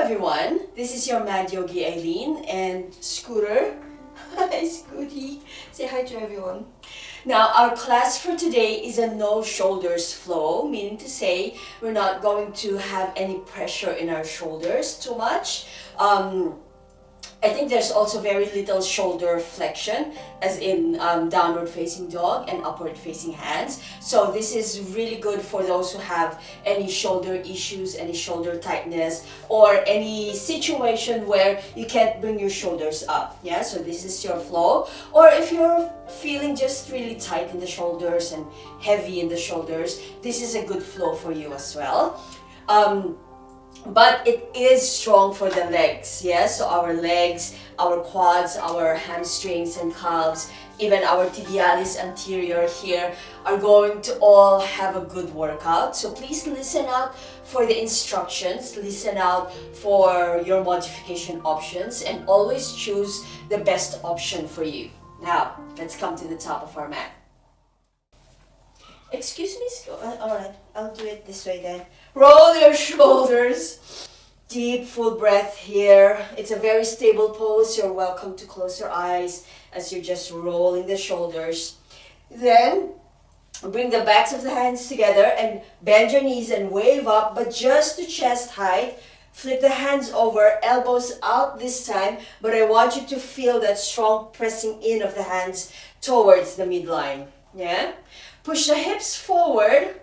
everyone, this is your Mad Yogi Eileen and Scooter. Hi Scooty, say hi to everyone. Now our class for today is a no shoulders flow, meaning to say we're not going to have any pressure in our shoulders too much. I think there's also very little shoulder flexion, as in downward facing dog and upward facing hands. So this is really good for those who have any shoulder issues, any shoulder tightness, or any situation where you can't bring your shoulders up. Yeah, so this is your flow. Or if you're feeling just really tight in the shoulders and heavy in the shoulders, this is a good flow for you as well. But it is strong for the legs, yes? So our legs, our quads, our hamstrings and calves, even our tibialis anterior here are going to all have a good workout. So please listen out for the instructions, listen out for your modification options, and always choose the best option for you. Now, let's come to the top of our mat. Excuse me, alright, I'll do it this way then. Roll your shoulders. Deep, full breath here. It's a very stable pose. You're welcome to close your eyes as you're just rolling the shoulders. Then, bring the backs of the hands together and bend your knees and wave up, but just to chest height. Flip the hands over, elbows out this time, but I want you to feel that strong pressing in of the hands towards the midline. Yeah? Push the hips forward,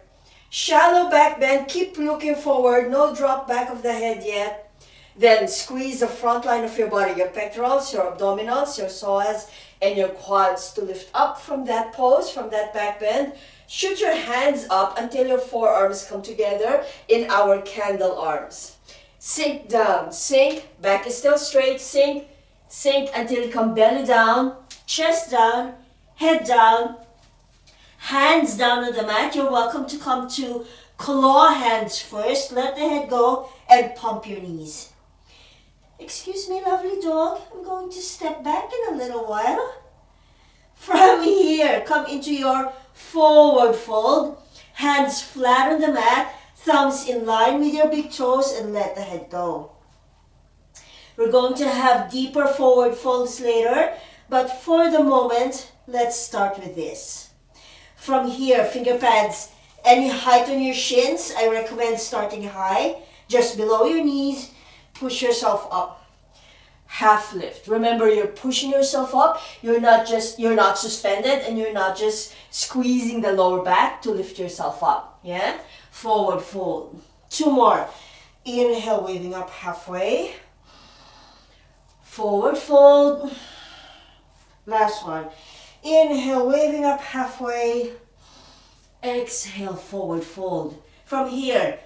shallow back bend, keep looking forward, no drop back of the head yet. Then squeeze the front line of your body, your pectorals, your abdominals, your psoas, and your quads to lift up from that pose, from that back bend. Shoot your hands up until your forearms come together in our candle arms. Sink down, sink, back is still straight, sink, sink until you come belly down, chest down, head down. Hands down on the mat. You're welcome to come to claw hands first. Let the head go and pump your knees. Excuse me, lovely dog. I'm going to step back in a little while. From here, come into your forward fold. Hands flat on the mat. Thumbs in line with your big toes and let the head go. We're going to have deeper forward folds later, but for the moment, let's start with this. From here, finger pads, any height on your shins, I recommend starting high, just below your knees, push yourself up. Half lift. Remember, you're pushing yourself up, you're not suspended, and you're not just squeezing the lower back to lift yourself up. Yeah? Forward fold. Two more. Inhale, waving up halfway. Forward fold. Last one. Inhale, waving up halfway. Exhale, forward fold. From here,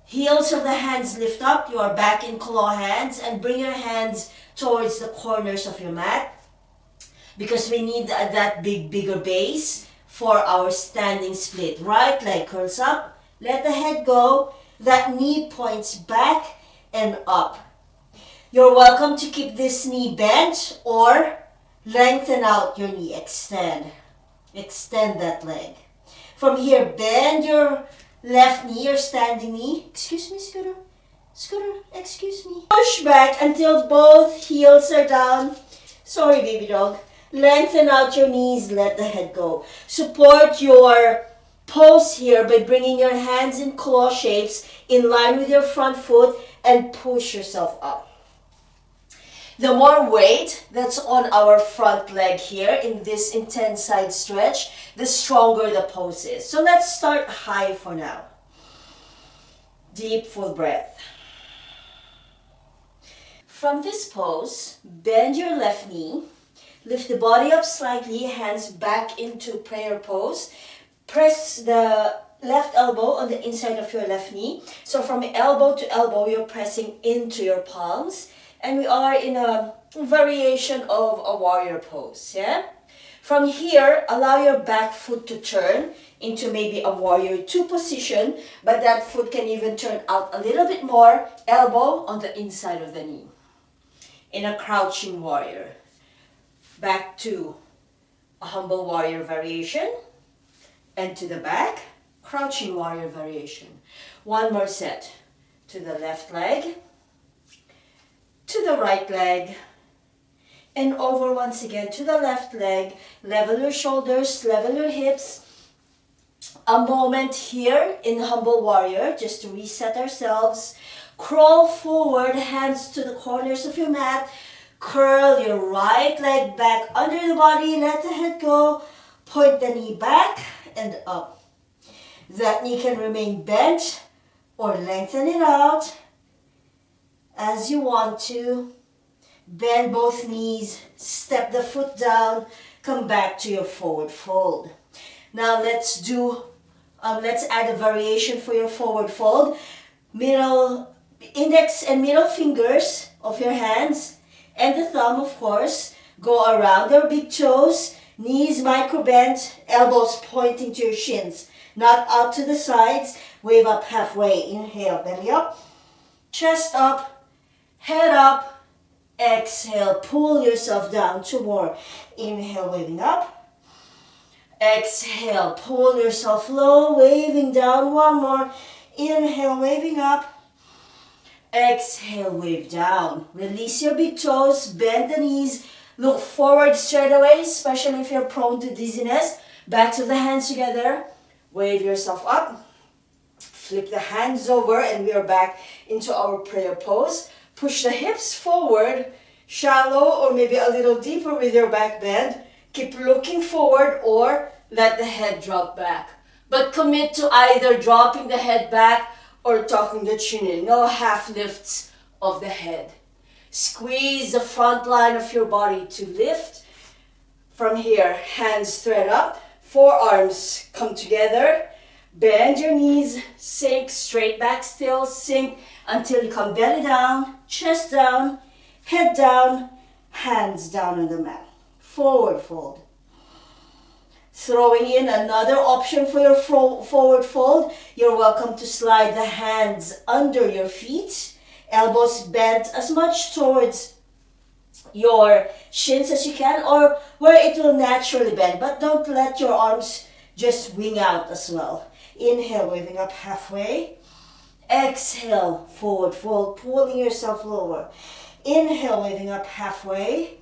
heels of the hands lift up. You are back in claw hands and bring your hands towards the corners of your mat because we need that bigger base for our standing split. Right leg curls up. Let the head go. That knee points back and up. You're welcome to keep this knee bent or lengthen out your knee, extend that leg. From here, bend your left knee, your standing knee. Excuse me, Scooter. Scooter, excuse me. Push back until both heels are down. Sorry, baby dog. Lengthen out your knees, let the head go. Support your pose here by bringing your hands in claw shapes in line with your front foot and push yourself up. The more weight that's on our front leg here in this intense side stretch, the stronger the pose is. So let's start high for now. Deep, full breath. From this pose, bend your left knee, lift the body up slightly, hands back into prayer pose. Press the left elbow on the inside of your left knee. So from elbow to elbow, you're pressing into your palms. And we are in a variation of a warrior pose, yeah? From here, allow your back foot to turn into maybe a warrior 2 position, but that foot can even turn out a little bit more, elbow on the inside of the knee. In a crouching warrior. Back to a humble warrior variation, and to the back, crouching warrior variation. One more set. To the left leg, to the right leg, and over once again to the left leg. Level your shoulders, level your hips. A moment here in Humble Warrior, just to reset ourselves. Crawl forward, hands to the corners of your mat. Curl your right leg back under the body, let the head go. Point the knee back and up. That knee can remain bent or lengthen it out as you want to. Bend both knees, step the foot down, come back to your forward fold. Now let's add a variation for your forward fold. Middle, index and middle fingers of your hands and the thumb, of course, go around your big toes, knees micro bent, elbows pointing to your shins, not out to the sides. Wave up halfway. Inhale, belly up, chest up, head up. Exhale, pull yourself down. 2 more. Inhale, waving up. Exhale, pull yourself low, waving down. 1 more. Inhale, waving up. Exhale, wave down. Release your big toes, bend the knees. Look forward straight away, especially if you're prone to dizziness. Backs of the hands together. Wave yourself up. Flip the hands over and we are back into our prayer pose. Push the hips forward, shallow or maybe a little deeper with your back bend. Keep looking forward or let the head drop back. But commit to either dropping the head back or tucking the chin in. No half lifts of the head. Squeeze the front line of your body to lift. From here, hands thread up, forearms come together. Bend your knees, sink straight back still, sink until you come belly down, chest down, head down, hands down on the mat. Forward fold. Throwing in another option for your forward fold, you're welcome to slide the hands under your feet, elbows bent as much towards your shins as you can or where it will naturally bend, but don't let your arms just wing out as well. Inhale, waving up halfway. Exhale, forward fold, pulling yourself lower. Inhale, waving up halfway.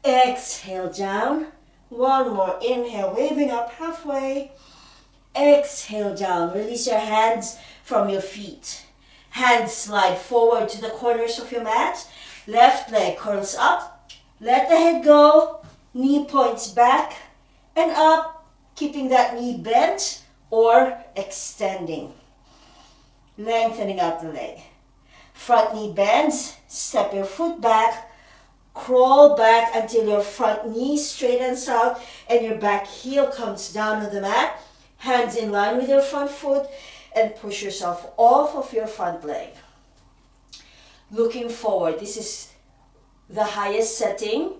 Exhale, down. 1 more. Inhale, waving up halfway. Exhale, down. Release your hands from your feet. Hands slide forward to the corners of your mat. Left leg curls up. Let the head go. Knee points back and up, keeping that knee bent or extending. Lengthening out the leg. Front knee bends, step your foot back, crawl back until your front knee straightens out and your back heel comes down on the mat. Hands in line with your front foot and push yourself off of your front leg. Looking forward, this is the highest setting.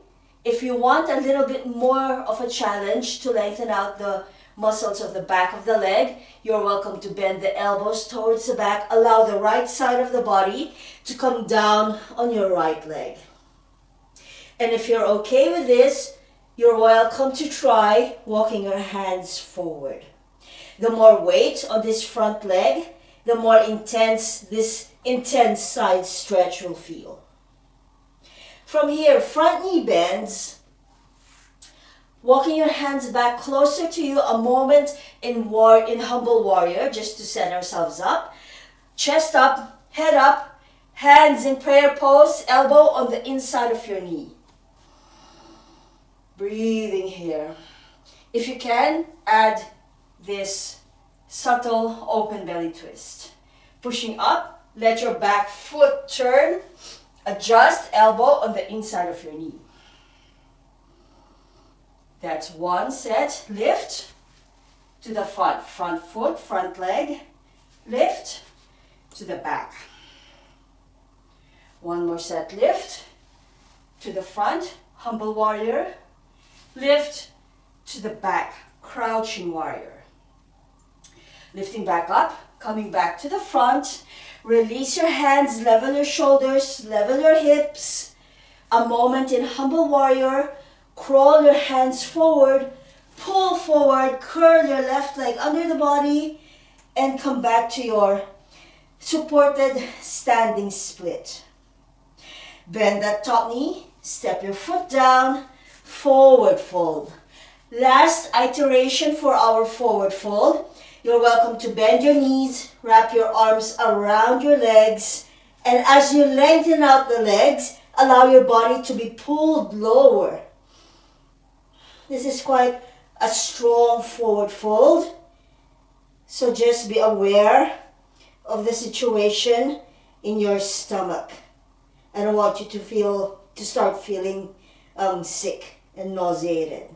If you want a little bit more of a challenge to lengthen out the muscles of the back of the leg, you're welcome to bend the elbows towards the back. Allow the right side of the body to come down on your right leg. And if you're okay with this, you're welcome to try walking your hands forward. The more weight on this front leg, the more intense this intense side stretch will feel. From here, front knee bends. Walking your hands back closer to you, a moment in Humble Warrior, just to set ourselves up. Chest up, head up, hands in prayer pose, elbow on the inside of your knee. Breathing here. If you can, add this subtle open belly twist. Pushing up, let your back foot turn, adjust, elbow on the inside of your knee. That's 1 set. Lift to the front. Front foot, front leg. Lift to the back. 1 more set. Lift to the front. Humble Warrior. Lift to the back. Crouching Warrior. Lifting back up. Coming back to the front. Release your hands. Level your shoulders. Level your hips. A moment in Humble Warrior. Crawl your hands forward, pull forward, curl your left leg under the body, and come back to your supported standing split. Bend that top knee, step your foot down, forward fold. Last iteration for our forward fold. You're welcome to bend your knees, wrap your arms around your legs, and as you lengthen out the legs, allow your body to be pulled lower. This is quite a strong forward fold, so just be aware of the situation in your stomach. I don't want you to start feeling sick and nauseated.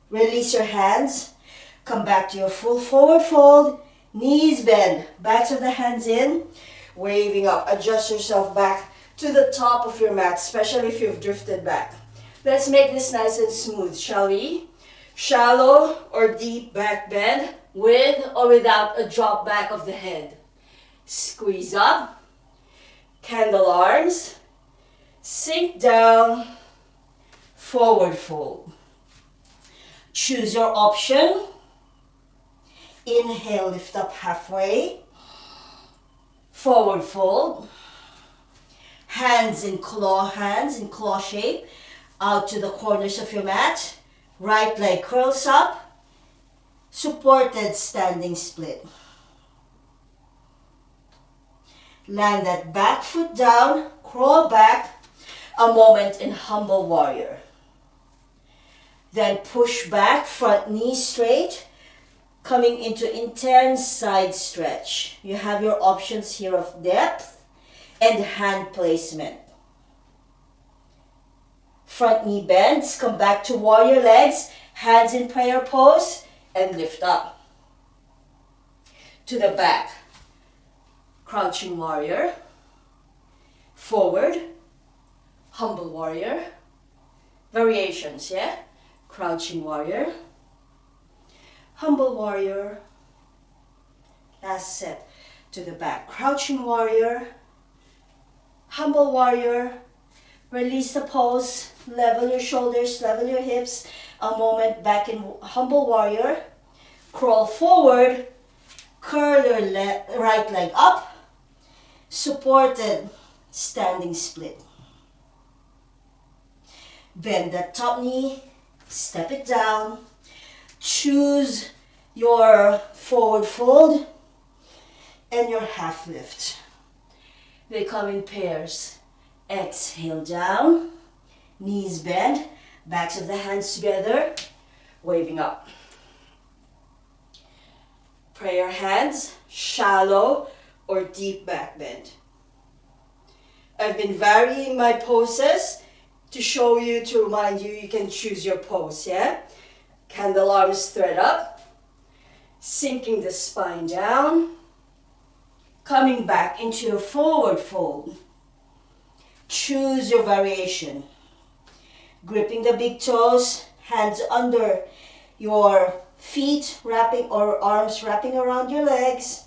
Release your hands. Come back to your full forward fold. Knees bend. Backs of the hands in. Waving up. Adjust yourself back to the top of your mat, especially if you've drifted back. Let's make this nice and smooth, shall we? Shallow or deep back bend with or without a drop back of the head. Squeeze up. Candle arms. Sink down. Forward fold. Choose your option. Inhale, lift up halfway. Forward fold. Hands in claw shape out to the corners of your mat. Right leg curls up. Supported standing split. Land that back foot down. Crawl back. A moment in humble warrior. Then push back, front knee straight, coming into intense side stretch. You have your options here of depth and hand placement. Front knee bends, come back to warrior legs, hands in prayer pose, and lift up. To the back, crouching warrior, forward, humble warrior, variations, yeah? Crouching warrior, humble warrior, last set to the back. Crouching warrior, humble warrior, release the pose, level your shoulders, level your hips, a moment back in humble warrior, crawl forward, curl your right leg up, supported standing split. Bend that top knee, step it down, choose your forward fold and your half lift. They come in pairs. Exhale down, knees bend, backs of the hands together, waving up. Prayer hands, shallow or deep back bend. I've been varying my poses to show you, to remind you, you can choose your pose, yeah? Candle arms thread up, sinking the spine down, coming back into your forward fold. Choose your variation. Gripping the big toes, hands under your feet, wrapping or arms wrapping around your legs,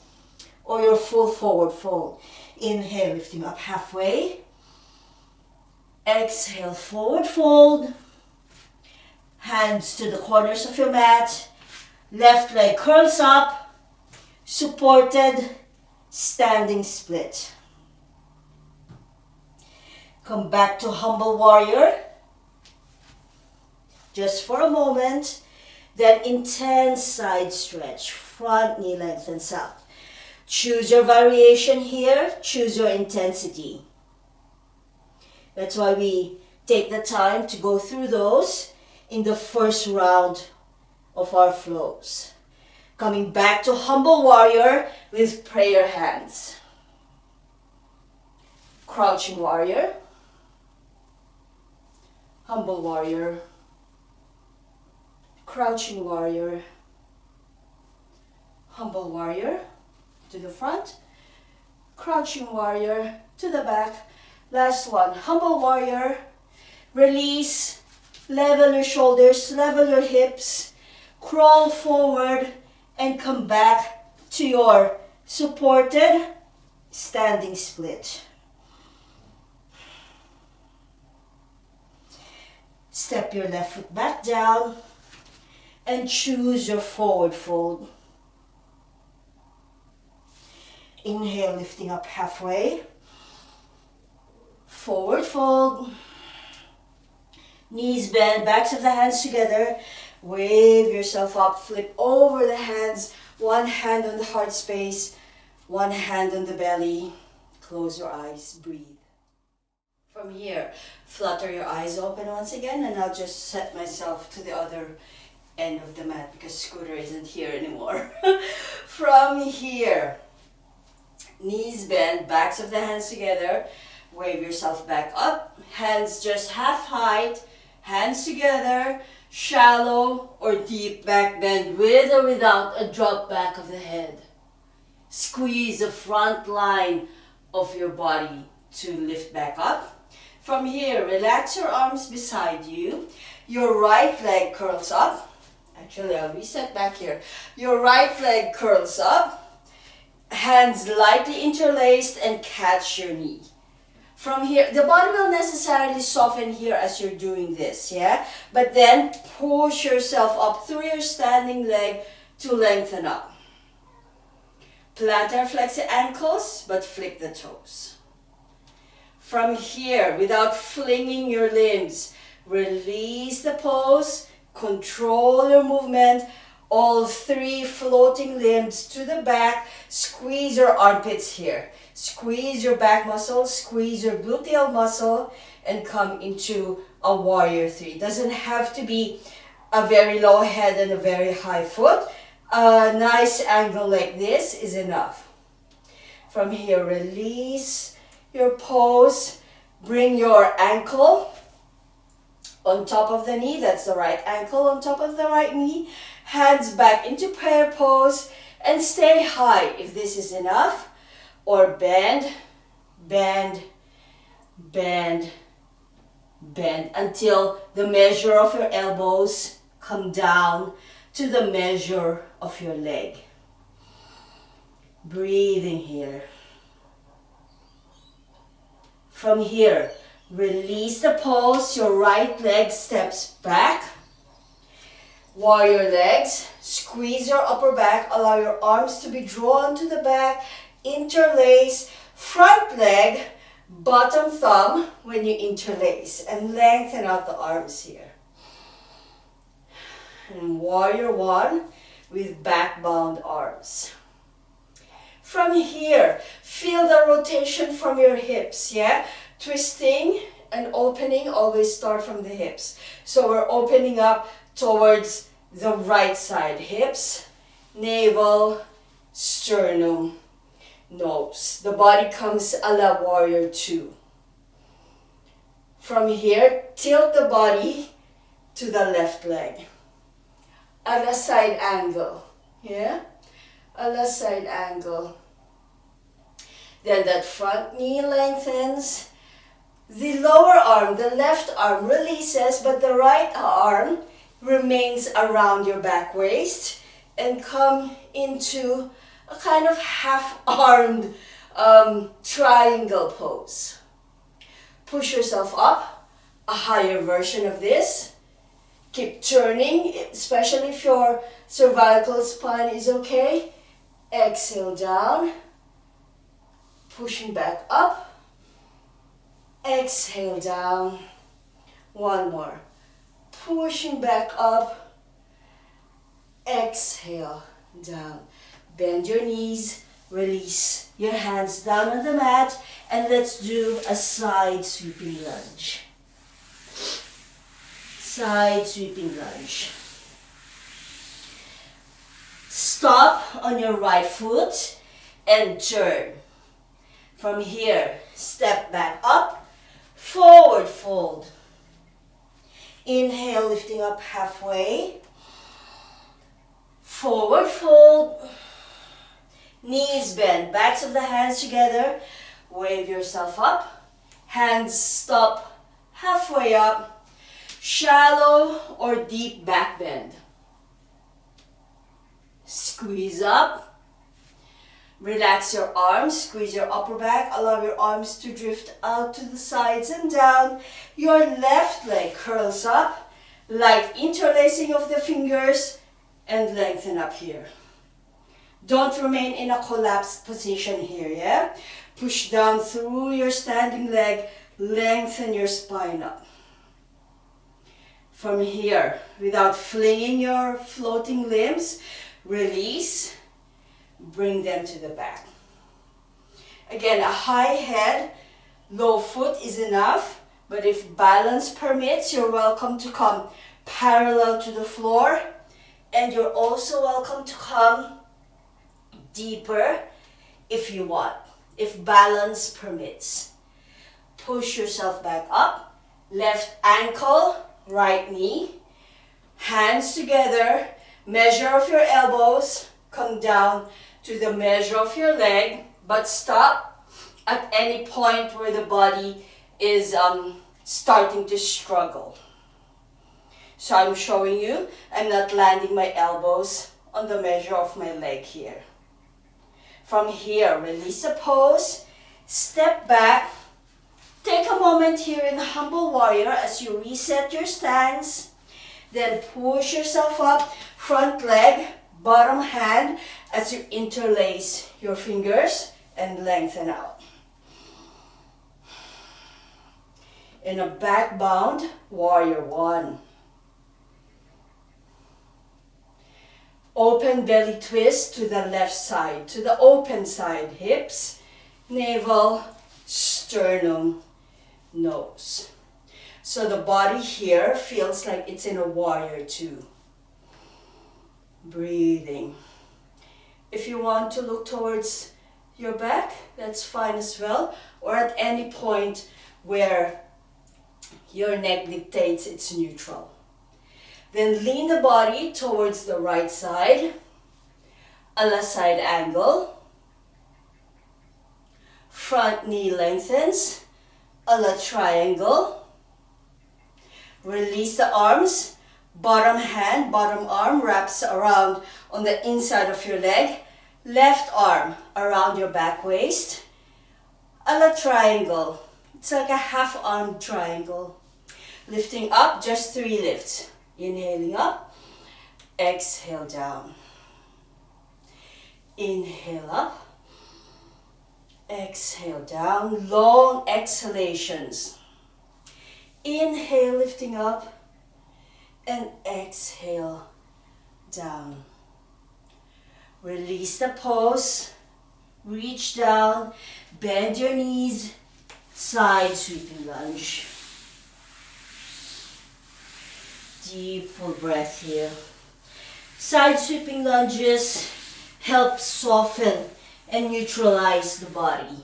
or your full forward fold. Inhale, lifting up halfway. Exhale, forward fold. Hands to the corners of your mat. Left leg curls up. Supported standing split. Come back to humble warrior. Just for a moment. Then intense side stretch. Front knee lengthens out. Choose your variation here. Choose your intensity. That's why we take the time to go through those in the first round of our flows. Coming back to humble warrior with prayer hands. Crouching warrior. Humble warrior. Crouching warrior. Humble warrior to the front. Crouching warrior to the back. Last one, humble warrior. Release, level your shoulders, level your hips, crawl forward and come back to your supported standing split. Step your left foot back down and choose your forward fold. Inhale, lifting up halfway. Forward fold. Knees bend, backs of the hands together. Wave yourself up, flip over the hands. One hand on the heart space, one hand on the belly. Close your eyes, breathe. From here, flutter your eyes open once again, and I'll just set myself to the other end of the mat because Scooter isn't here anymore. From here, knees bend, backs of the hands together. Wave yourself back up, hands just half height, hands together, shallow or deep back bend with or without a drop back of the head. Squeeze the front line of your body to lift back up. From here, relax your arms beside you. Your right leg curls up. Actually, I'll reset back here. Your right leg curls up. Hands lightly interlaced and catch your knee. From here, the body will necessarily soften here as you're doing this, yeah? But then push yourself up through your standing leg to lengthen up. Plantar flex the ankles, but flick the toes. From here, without flinging your limbs, release the pose, control your movement, all three floating limbs to the back. Squeeze your armpits here. Squeeze your back muscle, squeeze your gluteal muscle, and come into a warrior three. Doesn't have to be a very low head and a very high foot. A nice angle like this is enough. From here, release your pose. Bring your ankle on top of the knee. That's the right ankle on top of the right knee. Hands back into prayer pose and stay high if this is enough. Or bend, bend, bend, bend until the measure of your elbows come down to the measure of your leg. Breathing here. From here, release the pose. Your right leg steps back. Warrior legs. Squeeze your upper back. Allow your arms to be drawn to the back. Interlace. Front leg, bottom thumb when you interlace. And lengthen out the arms here. And warrior one with back bound arms. From here, feel the rotation from your hips, yeah? Twisting and opening always start from the hips. So we're opening up towards the right side. Hips, navel, sternum, nose. The body comes a la warrior two. From here, tilt the body to the left leg. At a side angle, yeah? A la side angle. Then that front knee lengthens. The lower arm, the left arm releases, but the right arm remains around your back waist and come into a kind of half-armed triangle pose. Push yourself up, a higher version of this. Keep turning, especially if your cervical spine is okay. Exhale down, pushing back up. Exhale down. One more. Pushing back up. Exhale down. Bend your knees, release your hands down on the mat, and let's do a side sweeping lunge. Side sweeping lunge. Stop on your right foot and turn. From here, step back up, forward fold. Inhale, lifting up halfway. Forward fold. Knees bend, backs of the hands together. Wave yourself up. Hands stop halfway up. Shallow or deep back bend. Squeeze up. Relax your arms, squeeze your upper back. Allow your arms to drift out to the sides and down. Your left leg curls up. Light interlacing of the fingers and lengthen up here. Don't remain in a collapsed position here, yeah? Push down through your standing leg. Lengthen your spine up. From here, without flinging your floating limbs, release, bring them to the back. Again, a high head, low foot is enough, but if balance permits, you're welcome to come parallel to the floor, and you're also welcome to come deeper if you want, if balance permits. Push yourself back up, left ankle, right knee, hands together, measure of your elbows, come down to the measure of your leg, but stop at any point where the body is starting to struggle. So I'm showing you, I'm not landing my elbows on the measure of my leg here. From here, release the pose, step back, take a moment here in humble warrior as you reset your stance, then push yourself up, front leg, bottom hand as you interlace your fingers and lengthen out. In a back bound, warrior one. Open belly twist to the left side, to the open side, hips, navel, sternum, nose. So the body here feels like it's in a warrior two. Breathing. If you want to look towards your back, that's fine as well, or at any point where your neck dictates it's neutral. Then lean the body towards the right side, a la side angle. Front knee lengthens, a la triangle. Release the arms, bottom hand, bottom arm wraps around on the inside of your leg. Left arm around your back waist, a la triangle. It's like a half arm triangle. Lifting up, just 3 lifts. Inhaling up, exhale down. Inhale up, exhale down. Long exhalations. Inhale, lifting up, and exhale down. Release the pose, reach down, bend your knees, side sweeping lunge. Deep full breath here. Side sweeping lunges help soften and neutralize the body.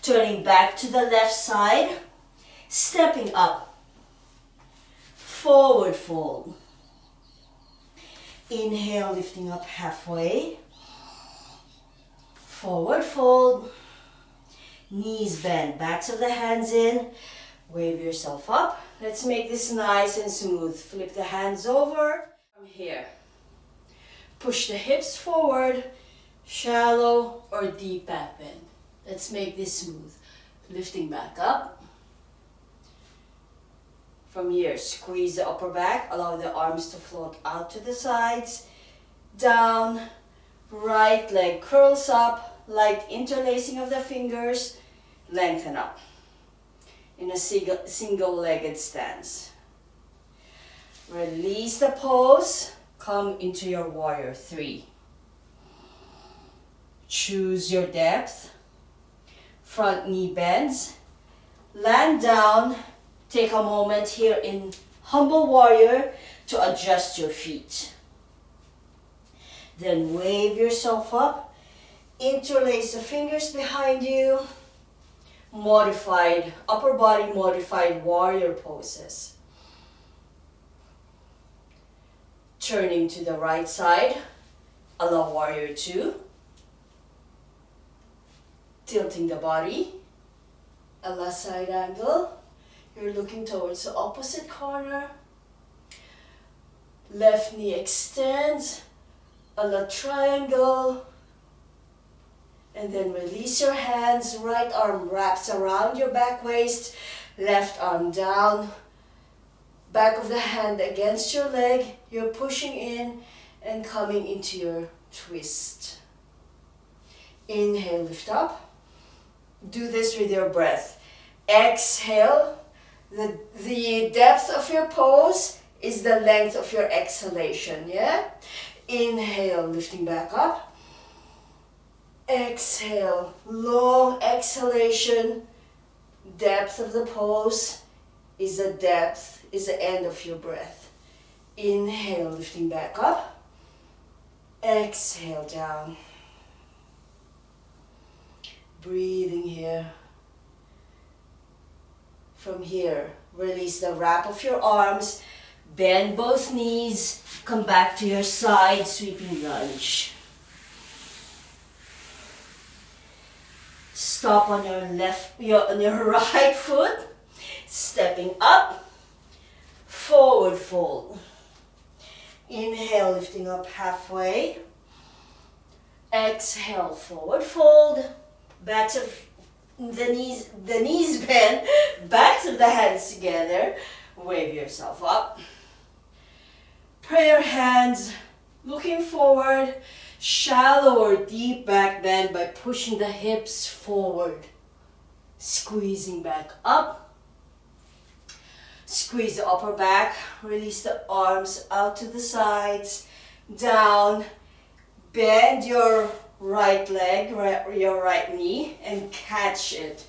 Turning back to the left side, stepping up, forward fold. Inhale, lifting up halfway. Forward fold. Knees bend, backs of the hands in. Wave yourself up. Let's make this nice and smooth. Flip the hands over. From here, push the hips forward, shallow or deep back bend. Let's make this smooth. Lifting back up. From here, squeeze the upper back. Allow the arms to float out to the sides. Down. Right leg curls up. Light interlacing of the fingers. Lengthen up. In a single-legged stance. Release the pose. Come into your warrior 3. Choose your depth. Front knee bends. Land down. Take a moment here in humble warrior to adjust your feet. Then wave yourself up. Interlace the fingers behind you. Modified, upper body modified warrior poses. Turning to the right side, a la warrior 2. Tilting the body, a la side angle. You're looking towards the opposite corner. Left knee extends, a la triangle. And then release your hands. Right arm wraps around your back waist. Left arm down. Back of the hand against your leg. You're pushing in and coming into your twist. Inhale, lift up. Do this with your breath. Exhale. The depth of your pose is the length of your exhalation, yeah? Inhale, lifting back up. Exhale, long exhalation. Depth of the pose is the end of your breath. Inhale, lifting back up. Exhale, down. Breathing here. From here, release the wrap of your arms. Bend both knees. Come back to your side, sweeping lunge. Stop on your right foot. Stepping up. Forward fold. Inhale, lifting up halfway. Exhale, forward fold. Back to the knees bend. Back to the hands together. Wave yourself up. Prayer hands looking forward. Shallow or deep back bend by pushing the hips forward. Squeezing back up. Squeeze the upper back. Release the arms out to the sides. Down. Bend your right leg, your right knee, and catch it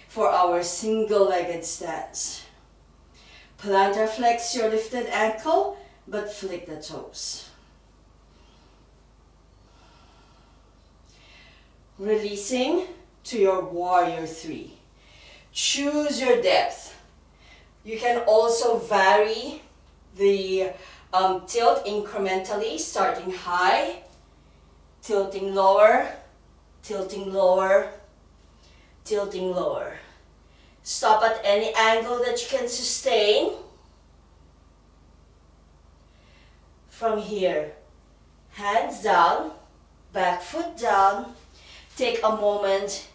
for our single-legged stance. Plantar flex your lifted ankle, but flick the toes. Releasing to your warrior three. Choose your depth. You can also vary the tilt incrementally, starting high, tilting lower, tilting lower, tilting lower. Stop at any angle that you can sustain. From here, hands down, back foot down. Take a moment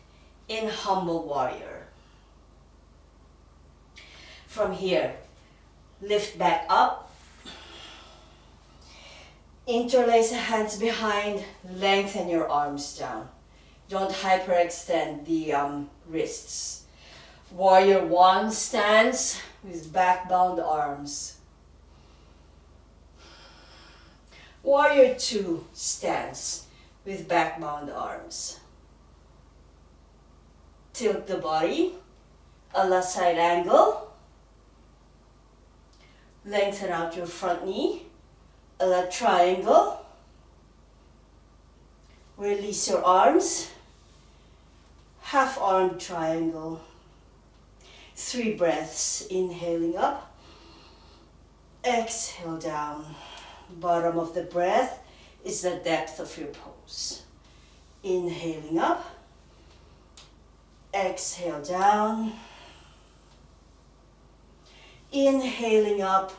in humble warrior. From here, lift back up. Interlace the hands behind, lengthen your arms down. Don't hyperextend the wrists. Warrior one stance with back bound arms. Warrior two stance with back bound arms. Tilt the body, a la side angle. Lengthen out your front knee. A la triangle. Release your arms. Half arm triangle. 3 breaths. Inhaling up. Exhale down. Bottom of the breath is the depth of your pose. Inhaling up. Exhale down. Inhaling up.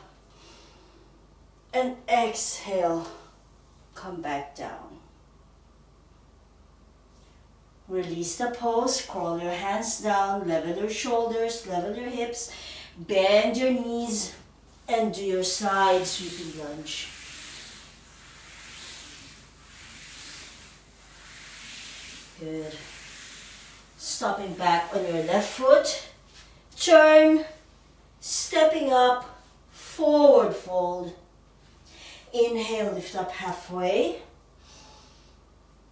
And exhale, come back down. Release the pose, crawl your hands down, level your shoulders, level your hips, bend your knees, and do your side sweeping lunge. Good. Stopping back on your left foot, turn, stepping up, forward fold. Inhale, lift up halfway.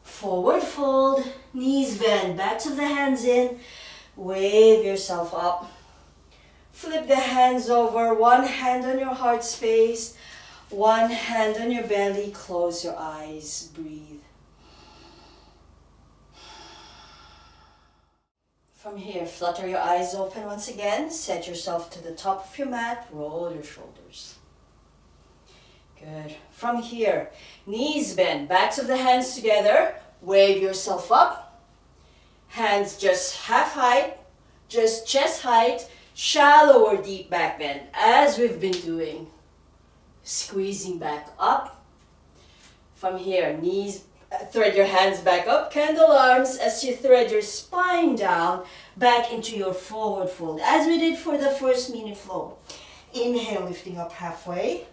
Forward fold, knees bend, back to the hands in. Wave yourself up. Flip the hands over, one hand on your heart space, one hand on your belly. Close your eyes, breathe. From here, flutter your eyes open once again. Set yourself to the top of your mat, roll your shoulders. Good. From here, knees bend, backs of the hands together, wave yourself up. Hands just half height, just chest height, shallow or deep back bend, as we've been doing. Squeezing back up. From here, knees, thread your hands back up, candle arms as you thread your spine down, back into your forward fold, as we did for the first mini flow. Inhale, lifting up halfway.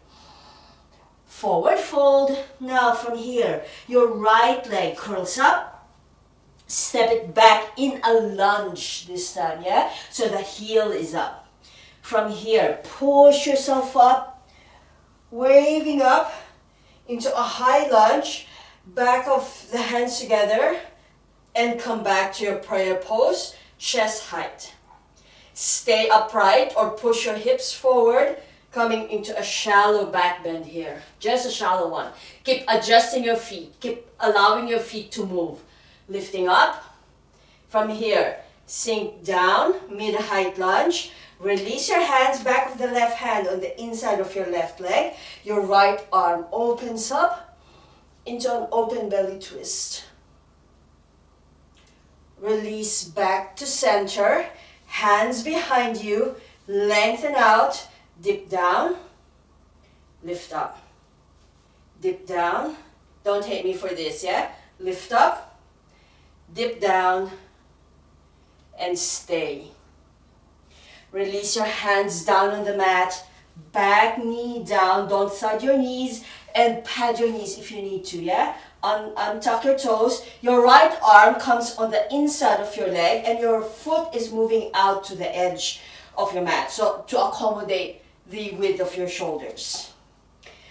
Forward fold. Now from here, your right leg curls up. Step it back in a lunge this time, yeah? So the heel is up. From here, push yourself up, waving up into a high lunge, back of the hands together, and come back to your prayer pose, chest height. Stay upright or push your hips forward, coming into a shallow back bend here. Just a shallow one. Keep adjusting your feet. Keep allowing your feet to move. Lifting up. From here, sink down, mid-height lunge. Release your hands, back of the left hand on the inside of your left leg. Your right arm opens up into an open belly twist. Release back to center. Hands behind you. Lengthen out. Dip down. Lift up. Dip down. Don't hate me for this, yeah? Lift up. Dip down. And stay. Release your hands down on the mat. Back knee down. Don't thud your knees. And pad your knees if you need to, yeah? Untuck your toes. Your right arm comes on the inside of your leg and your foot is moving out to the edge of your mat. So to accommodate the width of your shoulders.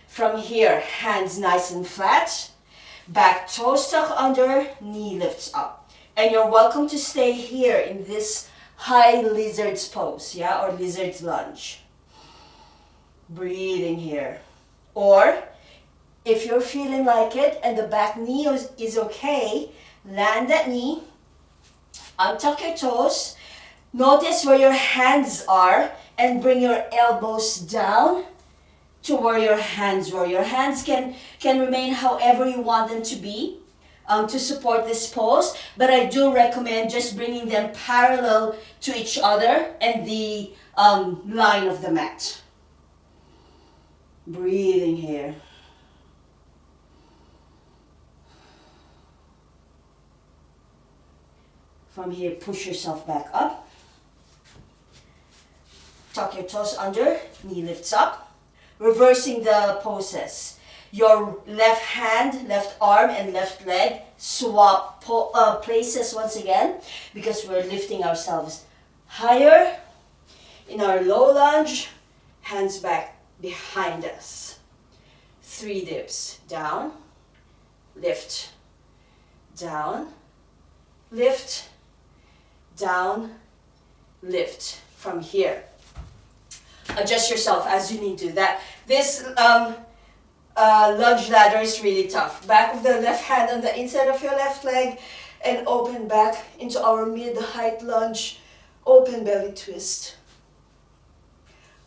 From here, hands nice and flat. Back toes tuck under, knee lifts up. And you're welcome to stay here in this high lizard's pose, yeah, or lizard's lunge. Breathing here. Or, if you're feeling like it and the back knee is okay, land that knee, untuck your toes, notice where your hands are, and bring your elbows down to where your hands were. Your hands can remain however you want them to be. To support this pose, but I do recommend just bringing them parallel to each other and the line of the mat. Breathing here. From here, push yourself back up. Tuck your toes under, knee lifts up. Reversing the poses. Your left hand, left arm, and left leg swap places once again because we're lifting ourselves higher. In our low lunge, hands back behind us. 3 dips. Down, lift, down, lift, down, lift. From here, adjust yourself as you need to. This lunge ladder is really tough. Back of the left hand on the inside of your left leg and open back into our mid-height lunge, open belly twist.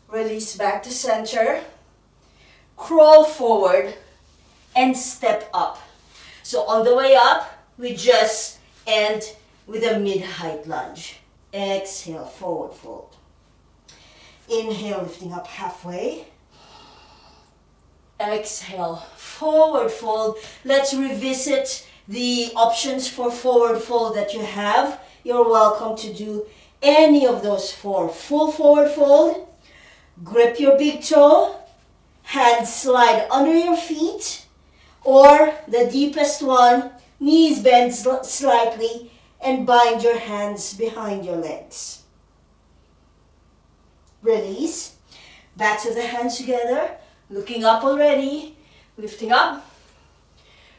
Release back to center, crawl forward and step up. So on the way up, we just end with a mid-height lunge. Exhale, forward fold. Inhale, lifting up halfway. Exhale, forward fold. Let's revisit the options for forward fold that you have. You're welcome to do any of those 4. Full forward fold. Grip your big toe. Hands slide under your feet. Or the deepest one, knees bend slightly and bind your hands behind your legs. Release. Back to the hands together. Looking up already, lifting up,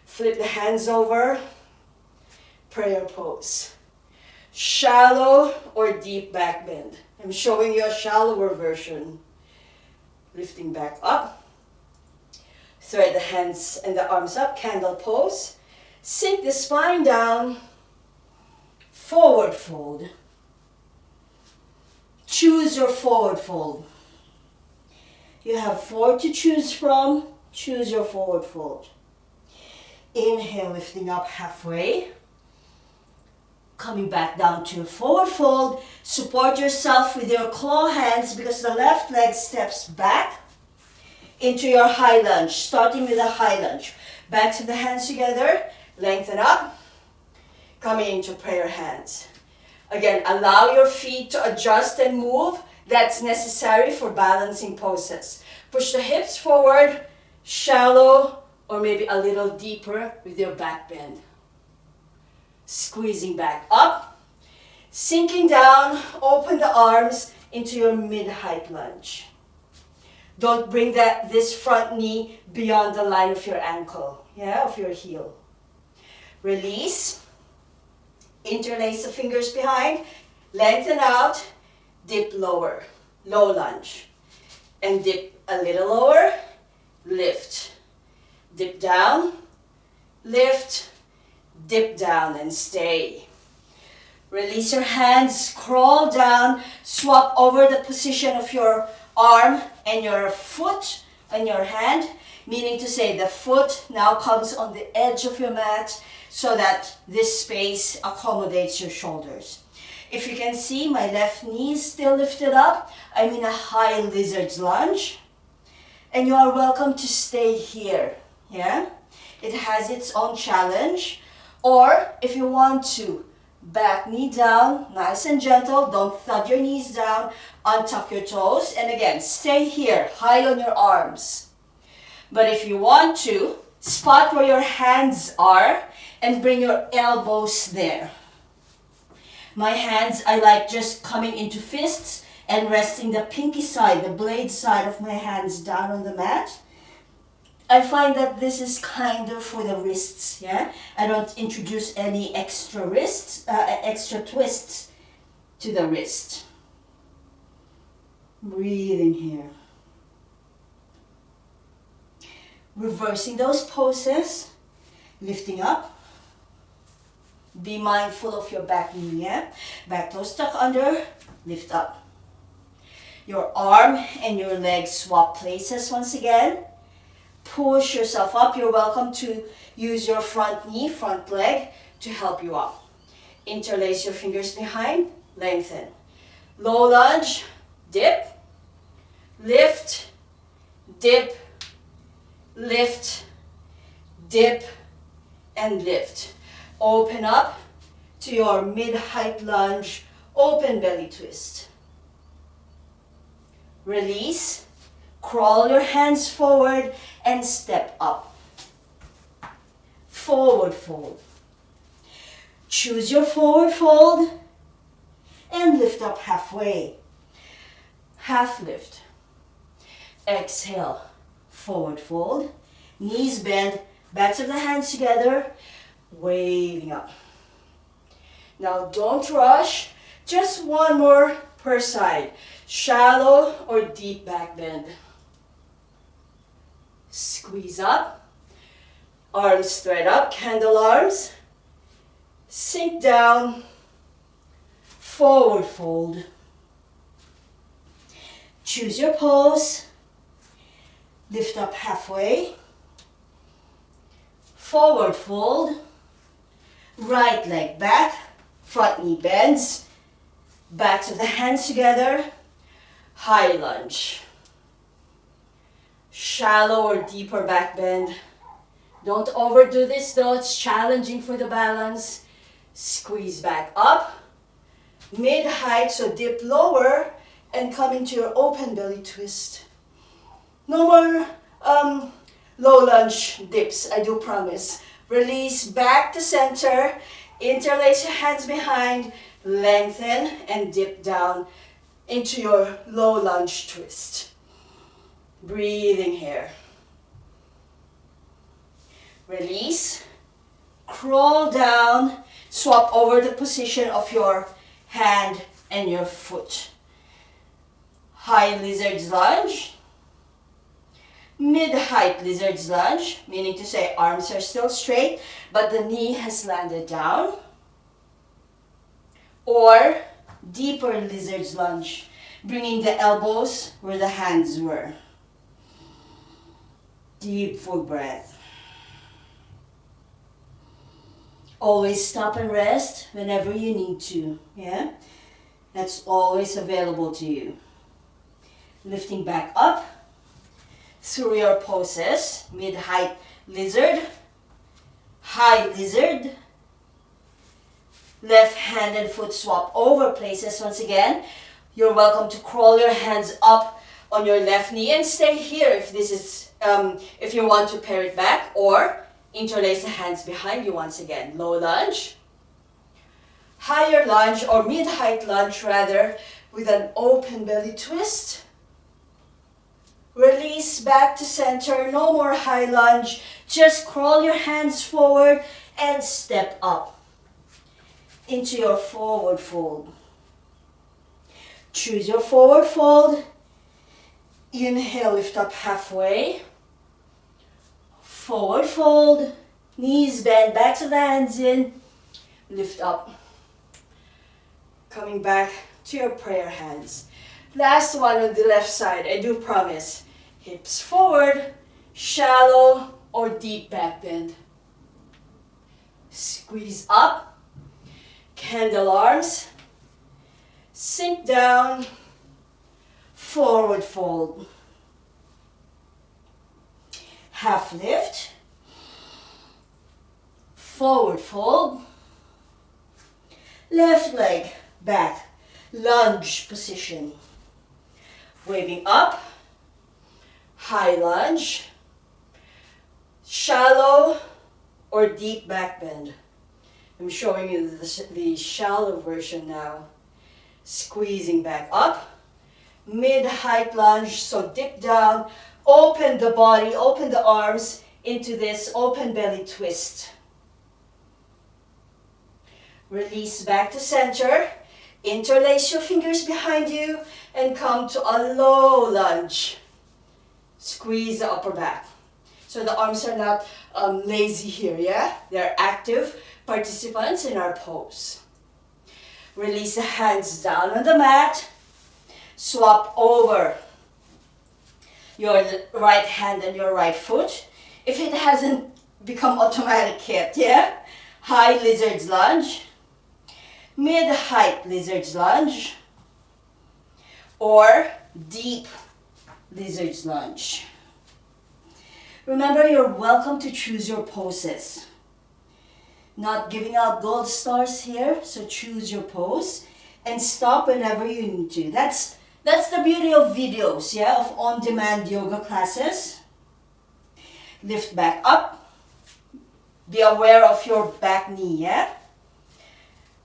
flip the hands over, prayer pose. Shallow or deep back bend. I'm showing you a shallower version. Lifting back up, thread the hands and the arms up, candle pose. Sink the spine down, forward fold. Choose your forward fold. You have 4 to choose from. Choose your forward fold. Inhale, lifting up halfway. Coming back down to forward fold. Support yourself with your claw hands because the left leg steps back into your high lunge. Starting with a high lunge. Back to the hands together. Lengthen up. Coming into prayer hands. Again, allow your feet to adjust and move. That's necessary for balancing poses. Push the hips forward, shallow, or maybe a little deeper with your back bend. Squeezing back up. Sinking down, open the arms into your mid-height lunge. Don't bring this front knee beyond the line of your ankle, of your heel. Release. Interlace the fingers behind. Lengthen out. Dip lower. Low lunge. And dip a little lower. Lift. Dip down. Lift. Dip down and stay. Release your hands, crawl down, swap over the position of your arm and your foot and your hand, meaning to say the foot now comes on the edge of your mat so that this space accommodates your shoulders. If you can see, my left knee is still lifted up. I'm in a high lizard's lunge. And you are welcome to stay here. It has its own challenge. Or if you want to, back knee down, nice and gentle. Don't thud your knees down. Untuck your toes. And again, stay here, high on your arms. But if you want to, spot where your hands are and bring your elbows there. My hands, I like just coming into fists and resting the pinky side, the blade side of my hands down on the mat. I find that this is kind of for the wrists, I don't introduce any extra extra twists to the wrist. Breathing here. Reversing those poses, lifting up. Be mindful of your back knee, Back toes tuck under, lift up. Your arm and your leg swap places once again. Push yourself up. You're welcome to use your front knee, front leg to help you up. Interlace your fingers behind, lengthen. Low lunge, dip, lift, dip, lift, dip, and lift. Open up to your mid-height lunge, open belly twist. Release. Crawl your hands forward and step up. Forward fold. Choose your forward fold and lift up halfway. Half lift. Exhale. Forward fold. Knees bend. Backs of the hands together. Waving up. Now don't rush. Just one more per side. Shallow or deep back bend. Squeeze up, arms straight up, candle arms, sink down, forward fold. Choose your pose, lift up halfway, forward fold, right leg back, front knee bends, backs of the hands together, high lunge. Shallow or deeper back bend. Don't overdo this though, it's challenging for the balance. Squeeze back up. Mid-height, so dip lower and come into your open belly twist. No more low lunge dips, I do promise. Release back to center. Interlace your hands behind. Lengthen and dip down into your low lunge twist. Breathing here. Release. Crawl down. Swap over the position of your hand and your foot. High lizard's lunge. Mid-height lizard's lunge, meaning to say arms are still straight, but the knee has landed down. Or deeper lizard's lunge, bringing the elbows where the hands were. Deep full breath. Always stop and rest whenever you need to, That's always available to you. Lifting back up through your poses. Mid-height lizard, high lizard. Left hand and foot swap over places once again. You're welcome to crawl your hands up on your left knee and stay here if this is if you want to pair it back, or interlace the hands behind you once again. Low lunge, higher lunge or mid-height lunge rather, with an open belly twist. Release back to center, no more high lunge. Just crawl your hands forward and step up into your forward fold. Choose your forward fold. Inhale, lift up halfway. Forward fold. Knees bend, back to the hands in. Lift up. Coming back to your prayer hands. Last one on the left side, I do promise. Hips forward, shallow or deep back bend. Squeeze up, candle arms, sink down, forward fold. Half lift, forward fold, left leg back, lunge position. Waving up, high lunge, shallow or deep back bend. I'm showing you the shallow version now. Squeezing back up, mid-height lunge, so dip down, open the body, open the arms into this open belly twist. Release back to center, interlace your fingers behind you and come to a low lunge. Squeeze the upper back. So the arms are not lazy here, yeah? They're active participants in our pose. Release the hands down on the mat. Swap over your right hand and your right foot. If it hasn't become automatic yet, yeah? High lizard's lunge. Mid-height lizard's lunge. Or deep lizard's lunge. Remember, you're welcome to choose your poses. Not giving out gold stars here, so choose your pose and stop whenever you need to. That's the beauty of videos, yeah, of on-demand yoga classes. Lift back up. Be aware of your back knee, yeah?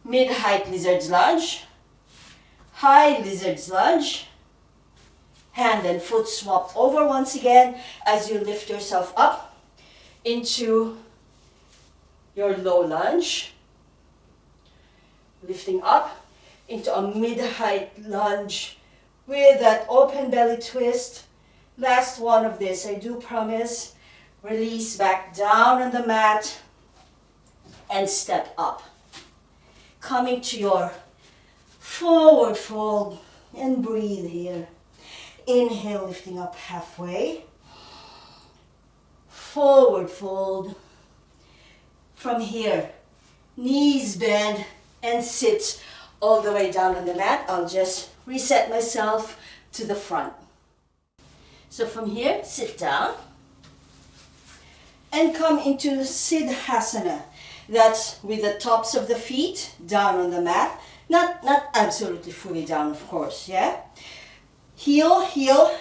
Mid-height lizard's lunge. High lizard's lunge. Hand and foot swap over once again as you lift yourself up into your low lunge. Lifting up into a mid-height lunge with that open belly twist. Last one of this, I do promise. Release back down on the mat and step up. Coming to your forward fold and breathe here. Inhale, lifting up halfway. Forward fold. From here, knees bend and sit all the way down on the mat. I'll just reset myself to the front. So from here, sit down and come into Siddhasana. That's with the tops of the feet down on the mat. Not absolutely fully down, of course, yeah? Heel,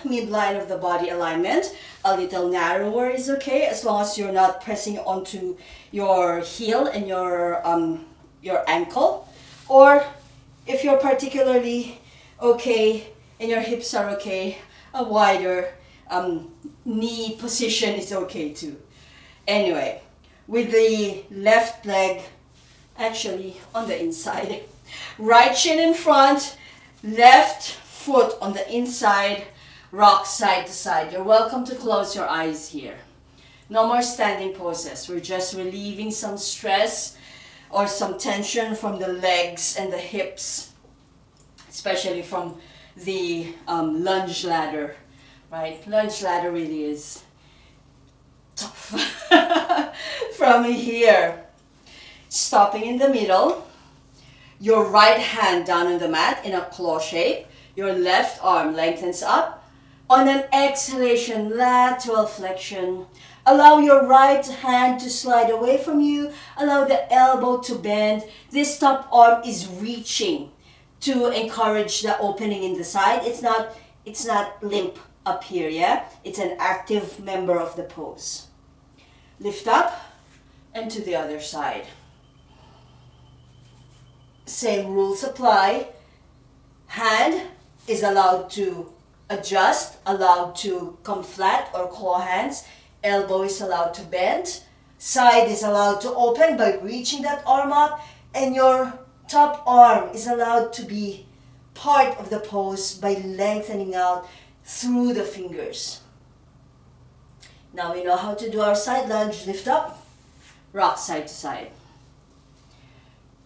midline of the body alignment. A little narrower is okay, as long as you're not pressing onto your heel and your ankle. Or if you're particularly okay and your hips are okay, a wider knee position is okay too. Anyway, with the left leg actually on the inside. Right shin in front, left foot on the inside, rock side to side. You're welcome to close your eyes here. No more standing poses. We're just relieving some stress or some tension from the legs and the hips, especially from the lunge ladder, right? Lunge ladder really is tough. From here, stopping in the middle, your right hand down on the mat in a claw shape, your left arm lengthens up. On an exhalation, lateral flexion. Allow your right hand to slide away from you. Allow the elbow to bend. This top arm is reaching to encourage the opening in the side. It's not limp up here, yeah? It's an active member of the pose. Lift up and to the other side. Same rules apply. Hand is allowed to adjust, allowed to come flat or claw hands. Elbow is allowed to bend. Side is allowed to open by reaching that arm up. And your top arm is allowed to be part of the pose by lengthening out through the fingers. Now we know how to do our side lunge. Lift up, rock side to side.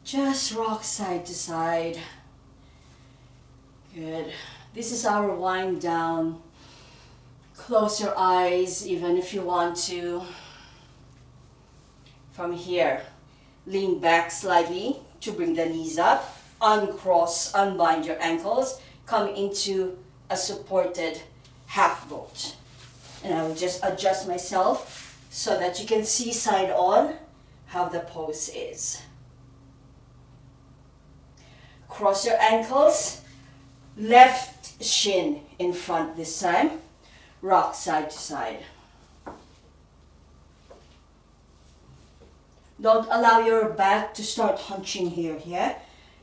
Just rock side to side. Good. This is our wind down. Close your eyes even if you want to. From here, lean back slightly to bring the knees up. Uncross, unbind your ankles. Come into a supported half boat. And I will just adjust myself so that you can see side on how the pose is. Cross your ankles. Left shin in front this time. Rock side to side. Don't allow your back to start hunching here, yeah?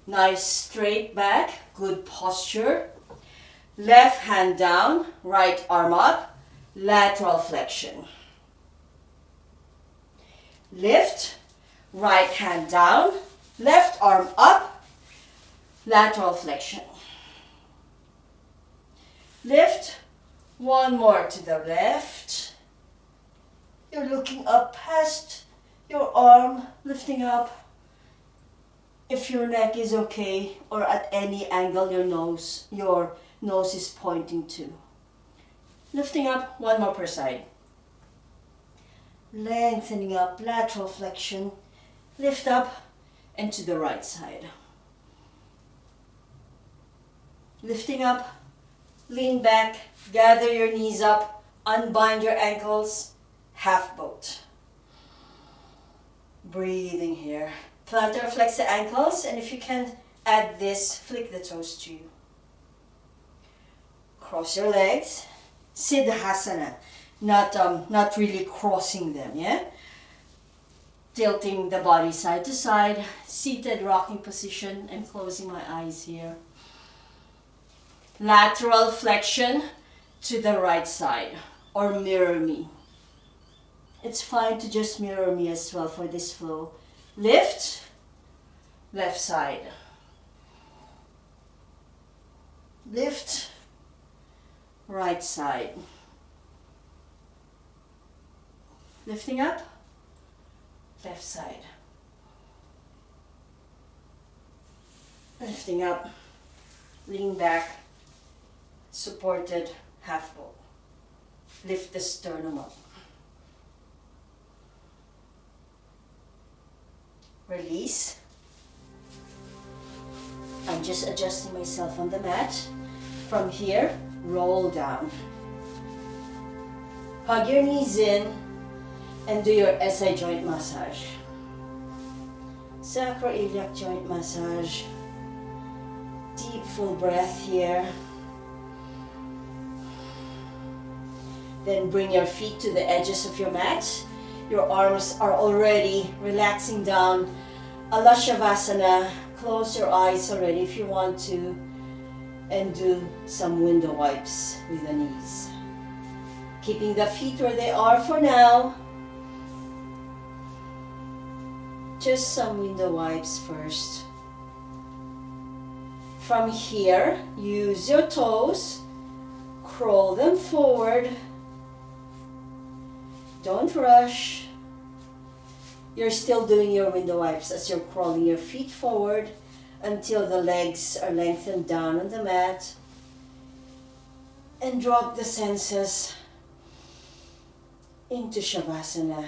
Nice straight back, good posture. Left hand down, right arm up, lateral flexion. Lift, right hand down, left arm up, lateral flexion. Lift, one more to the left. You're looking up past your arm, lifting up. If your neck is okay, or at any angle your nose is pointing to. Lifting up, one more per side. Lengthening up, lateral flexion. Lift up and to the right side. Lifting up, lean back, gather your knees up, unbind your ankles, half boat. Breathing here. Plant or flex the ankles, and if you can add this, flick the toes to you. Cross your legs. Siddhasana. Not really crossing them, yeah? Tilting the body side to side. Seated rocking position and closing my eyes here. Lateral flexion to the right side or mirror me. It's fine to just mirror me as well for this flow. Lift, left side. Lift, right side. Lifting up, left side. Lifting up, lean back, supported half boat. Lift the sternum up. Release. I'm just adjusting myself on the mat. From here, roll down. Hug your knees in and do your SI joint massage. Sacroiliac joint massage. Deep full breath here. Then bring your feet to the edges of your mat. Your arms are already relaxing down. Alashavasana. Close your eyes already if you want to. And do some window wipes with the knees. Keeping the feet where they are for now. Just some window wipes first. From here, use your toes. Crawl them forward. Don't rush. You're still doing your window wipes as you're crawling your feet forward until the legs are lengthened down on the mat. And drop the senses into Shavasana.